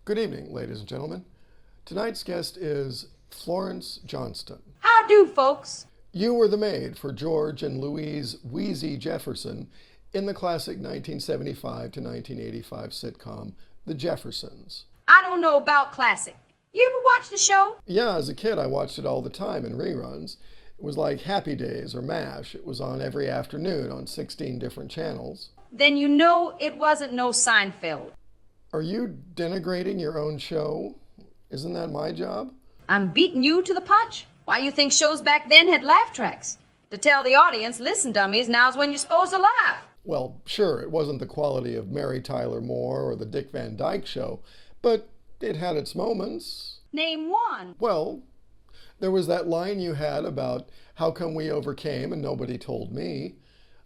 Good evening, ladies and gentlemen. Tonight's guest is Florence Johnston. How do, folks? You were the maid for George and Louise Wheezy Jefferson in the classic 1975 to 1985 sitcom, The Jeffersons. I don't know about classic. You ever watch the show? Yeah, as a kid I watched it all the time in reruns. It was like Happy Days or MASH. It was on every afternoon on 16 different channels. Then you know it wasn't no Seinfeld. Are you denigrating your own show? Isn't that my job? I'm beating you to the punch. Why you think shows back then had laugh tracks? To tell the audience, listen, dummies, now's when you're supposed to laugh. Well, sure, it wasn't the quality of Mary Tyler Moore or the Dick Van Dyke Show, but it had its moments. Name one. Well, there was that line you had about how come we overcame and nobody told me.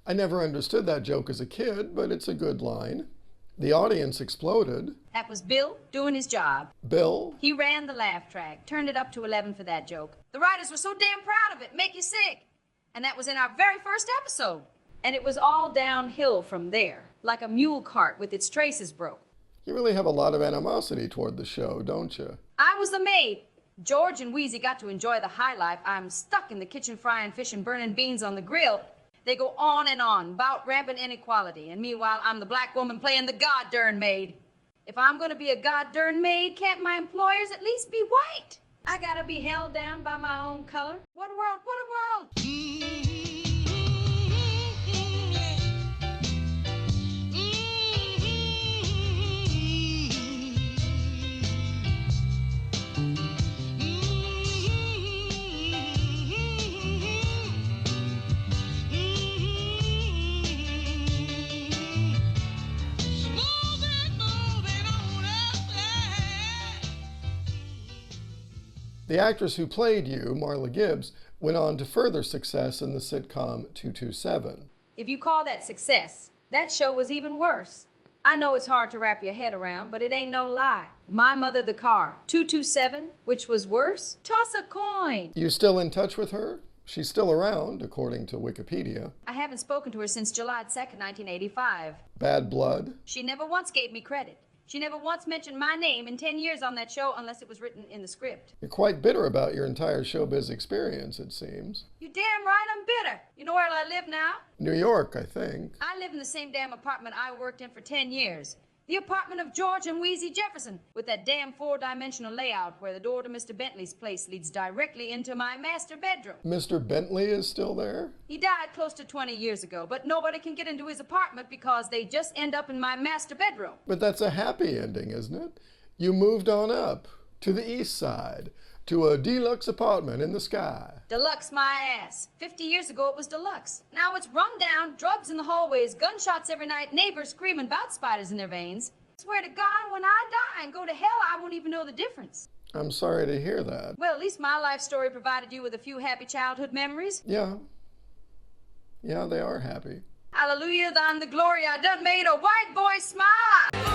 I never understood that joke as a kid, but it's a good line. The audience exploded. That was Bill doing his job. Bill? He ran the laugh track, turned it up to 11 for that joke. The writers were so damn proud of it, make you sick. And that was in our very first episode. And it was all downhill from there, like a mule cart with its traces broke. You really have a lot of animosity toward the show, don't you? I was the maid. George and Wheezy got to enjoy the high life. I'm stuck in the kitchen frying fish and burning beans on the grill. They go on and on about rampant inequality, and meanwhile I'm the black woman playing the god-darn maid. If I'm gonna be a god-darn maid, can't my employers at least be white? I gotta be held down by my own color? What a world, what a world! The actress who played you, Marla Gibbs, went on to further success in the sitcom 227. If you call that success, that show was even worse. I know it's hard to wrap your head around, but it ain't no lie. My mother, the car, 227, which was worse? Toss a coin. You still in touch with her? She's still around, according to Wikipedia. I haven't spoken to her since July 2nd, 1985. Bad blood? She never once gave me credit. She never once mentioned my name in 10 years on that show unless it was written in the script. You're quite bitter about your entire showbiz experience, it seems. You damn right I'm bitter. You know where I live now? New York, I think. I live in the same damn apartment I worked in for 10 years. The apartment of George and Wheezy Jefferson, with that damn four-dimensional layout where the door to Mr. Bentley's place leads directly into my master bedroom. Mr. Bentley is still there? He died close to 20 years ago, but nobody can get into his apartment because they just end up in my master bedroom. But that's a happy ending, isn't it? You moved on up to the east side, to a deluxe apartment in the sky. Deluxe my ass. 50 years ago it was deluxe. Now it's run down, drugs in the hallways, gunshots every night, neighbors screaming about spiders in their veins. I swear to God, when I die and go to hell, I won't even know the difference. I'm sorry to hear that. Well, at least my life story provided you with a few happy childhood memories. Yeah. Yeah, they are happy. Hallelujah, thine the glory I done made a white boy smile.